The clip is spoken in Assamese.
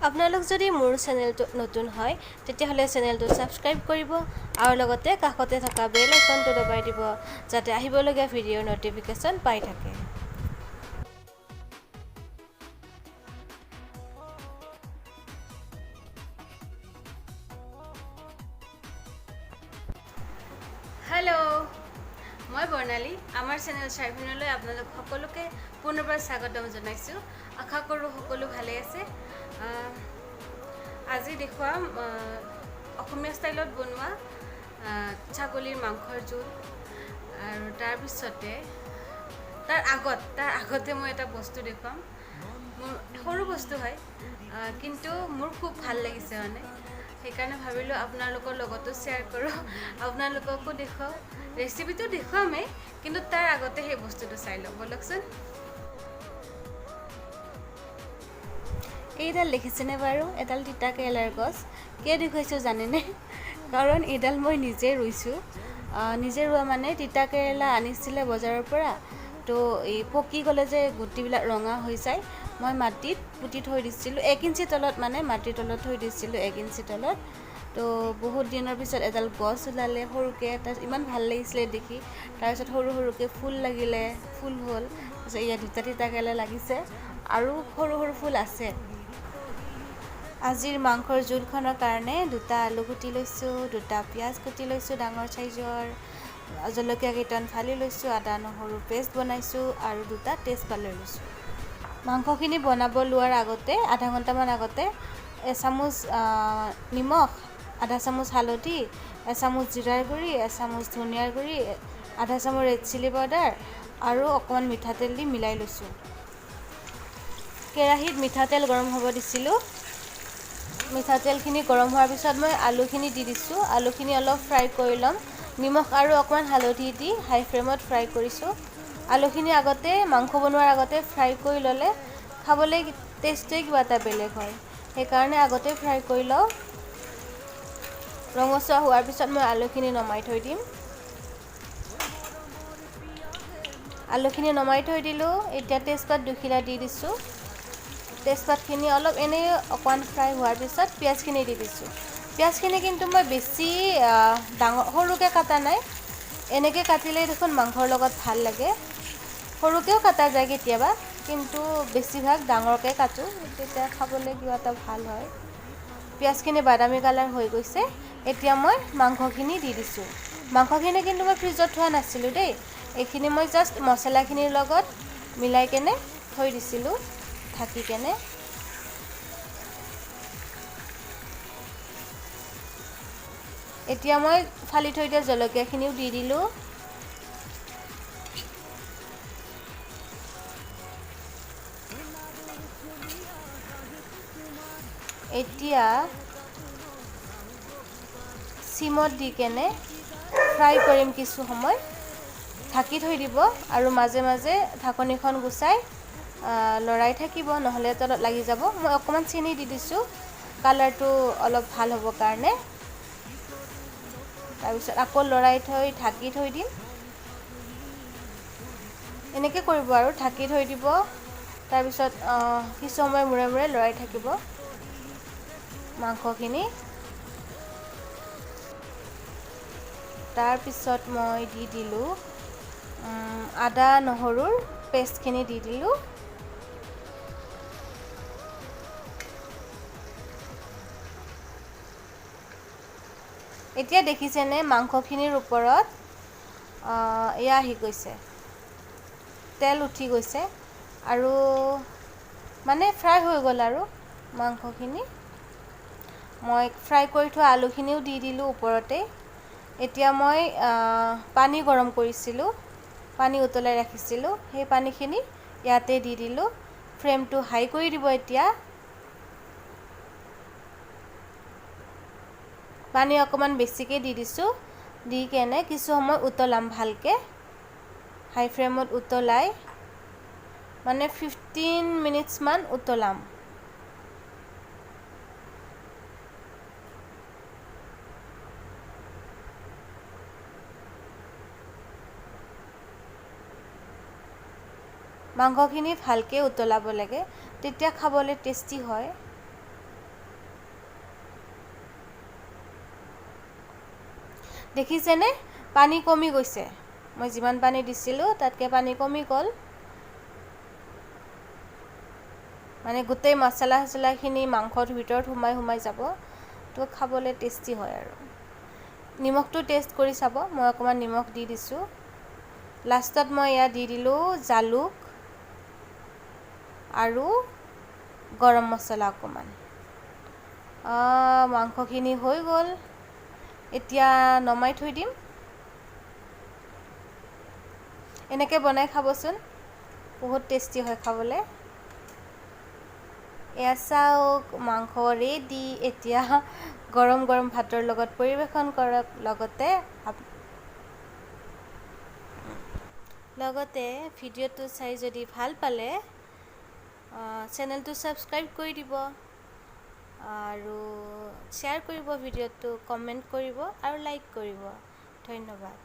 আপোনালোক যদি মোৰ চেনেলটো নতুন হয় তেতিয়াহ'লে চেনেলটো ছাবস্ক্ৰাইব কৰিব আৰু লগতে কাষতে থকা বেল আইকনটো দবাই দিব যাতে আহিবলগীয়া ভিডিঅ'ৰ নটিফিকেশ্যন পাই থাকে। হেল্ল', মই বৰ্ণালী। আমাৰ চেনেল চাৰ্ভিনলৈ আপোনালোক সকলোকে পুনৰবাৰ স্বাগতম জনাইছোঁ। আশা কৰোঁ সকলো ভালে আছে। আজি দেখুৱাম অসমীয়া ষ্টাইলত বনোৱা ছাগলীৰ মাংসৰ জোল। আৰু তাৰপিছতে তাৰ আগতে মই এটা বস্তু দেখুৱাম। মোৰ সৰু বস্তু হয়, কিন্তু মোৰ খুব ভাল লাগিছে সেইকাৰণে ভাবিলোঁ আপোনালোকৰ লগতো শ্বেয়াৰ কৰোঁ, আপোনালোককো দেখুৱাওঁ। ৰেচিপিটো দেখুৱামেই, কিন্তু তাৰ আগতে সেই বস্তুটো চাই লওঁ ব'লকচোন। এইডাল দেখিছেনে বাৰু? এডাল তিতা কেৰেলাৰ গছ। কিয় দেখুৱাইছোঁ জানেনে? কাৰণ এইডাল মই নিজে ৰুইছোঁ। নিজে ৰোৱা মানে তিতা কেৰেলা আনিছিলে বজাৰৰ পৰা, তো এই পকি গ'লে যে গুটিবিলাক ৰঙা হৈ যায়, মই মাটিত পুতি থৈ দিছিলোঁ 1 ইঞ্চি তলত, মাটিৰ তলত থৈ দিছিলোঁ 1 ইঞ্চি তলত। তো বহুত দিনৰ পিছত এডাল গছ ওলালে সৰুকৈ, তাত ইমান ভাল লাগিছিলে দেখি। তাৰপিছত সৰু সৰুকৈ ফুল লাগিলে, ফুল হ'ল। তাৰপিছত ইয়াত দুটা তিতা কেৰেলা লাগিছে আৰু সৰু সৰু ফুল আছে। আজিৰ মাংসৰ জোলখনৰ কাৰণে 2টা আলু কুটি লৈছোঁ, 2টা পিঁয়াজ কুটি লৈছোঁ ডাঙৰ চাইজৰ, জলকীয়া কেইটামান ফালি লৈছোঁ, আদা নহৰু পেষ্ট বনাইছোঁ আৰু 2টা তেজপাত লৈ লৈছোঁ। মাংসখিনি বনাব লোৱাৰ আগতে আধা ঘণ্টামান আগতে এচামুচ নিমখ, আধা চামুচ হালধি, এচামুচ জিৰাৰ গুড়ি, এচামুচ ধনিয়াৰ গুড়ি, আধা চামুচ ৰেড চিলি পাউডাৰ আৰু অকণমান মিঠাতেল দি মিলাই লৈছোঁ। কেৰাহীত মিঠাতেল গৰম হ'ব দিছিলোঁ। মিঠাতেলখিনি গৰম হোৱাৰ পিছত মই আলুখিনি দি দিছোঁ। আলুখিনি অলপ ফ্ৰাই কৰি ল'ম। নিমখ আৰু অকণমান হালধি দি হাই ফ্লেমত ফ্ৰাই কৰিছোঁ। আলুখিনি আগতে মাংস বনোৱাৰ আগতে ফ্ৰাই কৰি ল'লে খাবলৈ টেষ্টটোৱে কিবা এটা বেলেগ হয়, সেইকাৰণে আগতে ফ্ৰাই কৰি লওঁ। ৰঙচুৱা হোৱাৰ পিছত মই আলুখিনি নমাই থৈ দিম। আলুখিনি নমাই থৈ দিলোঁ। এতিয়া তেজপাত 2 খিলা দি দিছোঁ। তেজপাতখিনি অলপ এনেই অকণমান ফ্ৰাই হোৱাৰ পিছত পিঁয়াজখিনি দি দিছোঁ। পিঁয়াজখিনি কিন্তু মই বেছি সৰুকৈ কাটা নাই। এনেকৈ কাটিলেই দেখোন মাংসৰ লগত ভাল লাগে। সৰুকৈও কাটা যায় কেতিয়াবা, কিন্তু বেছিভাগ ডাঙৰকৈ কাটোঁ, তেতিয়া খাবলৈ কিবা এটা ভাল হয়। পিঁয়াজখিনি বাদামী কালাৰ হৈ গৈছে। এতিয়া মই মাংসখিনি দি দিছোঁ। মাংসখিনি কিন্তু মই ফ্ৰিজত থোৱা নাছিলোঁ দেই। এইখিনি মই জাষ্ট মছলাখিনিৰ লগত মিলাই কেনে থৈ দিছিলোঁ ঢাকি কেনে। এতিয়া মই ফালি থৈ দিয়া জলকীয়াখিনিও দি দিলোঁ। এতিয়া চিমত দি কেনে ফ্ৰাই কৰিম কিছু সময়। ঢাকি থৈ দিব আৰু মাজে মাজে ঢাকনিখন গুচাই লৰাই থাকিব, নহ'লে তলত লাগি যাব। মই অকণমান চেনি দি দিছোঁ কালাৰটো অলপ ভাল হ'বৰ কাৰণে। তাৰপিছত আকৌ লৰাই থৈ ঢাকি থৈ দিম। এনেকৈ কৰিব আৰু ঢাকি থৈ দিব। তাৰপিছত কিছু সময় মূৰে মূৰে লৰাই থাকিব মাংসখিনি। তাৰপিছত মই দি দিলোঁ আদা নহৰুৰ পেষ্টখিনি দি দিলোঁ। এতিয়া দেখিছেনে মাংসখিনিৰ ওপৰত এয়া আহি গৈছে, তেল উঠি গৈছে আৰু ফ্ৰাই হৈ গ'ল আৰু মাংসখিনি। মই ফ্ৰাই কৰি থোৱা আলুখিনিও দি দিলোঁ ওপৰতে। এতিয়া মই পানী গৰম কৰিছিলোঁ, পানী উতলাই ৰাখিছিলোঁ, সেই পানীখিনি ইয়াতে দি দিলোঁ। ফ্লেমটো হাই কৰি দিব এতিয়া। পানী অকণমান বেছিকৈ দি দিছোঁ। দি কেনে কিছু সময় উতলাম ভালকৈ। হাই ফ্লেমত উতলাই 15 মিনিটছমান উতলাম। মাংসখিনি ভালকৈ উতলাব লাগে, তেতিয়া খাবলৈ টেষ্টি হয়। দেখিছেনে পানী কমি গৈছে মই যিমান পানী দিছিলোঁ তাতকৈ পানী কমি গ'ল মানে গোটেই মছলাখিনি মাংসৰ ভিতৰত সোমাই যাব তো খাবলৈ টেষ্টি হয় আৰু নিমখটো টেষ্ট কৰি চাব মই অকণমান নিমখ দি দিছোঁ লাষ্টত মই ইয়াত দি দিলোঁ জালুক আৰু গৰম মছলা অকণমান মাংসখিনি হৈ গ'ল এতিয়া নমাই থৈ দিম এনেকৈ বনাই খাবচোন বহুত টেষ্টি হয় খাবলৈ এয়া চাওক মাংস ৰেডি এতিয়া গৰম গৰম ভাতৰ লগত পৰিৱেশন কৰক লগতে ভিডিঅ'টো চাই যদি ভাল পালে চেনেলটো ছাবস্ক্ৰাইব কৰি দিব আৰু শ্বেয়াৰ কৰিব ভিডিঅ'টো কমেণ্ট কৰিব আৰু লাইক কৰিব ধন্যবাদ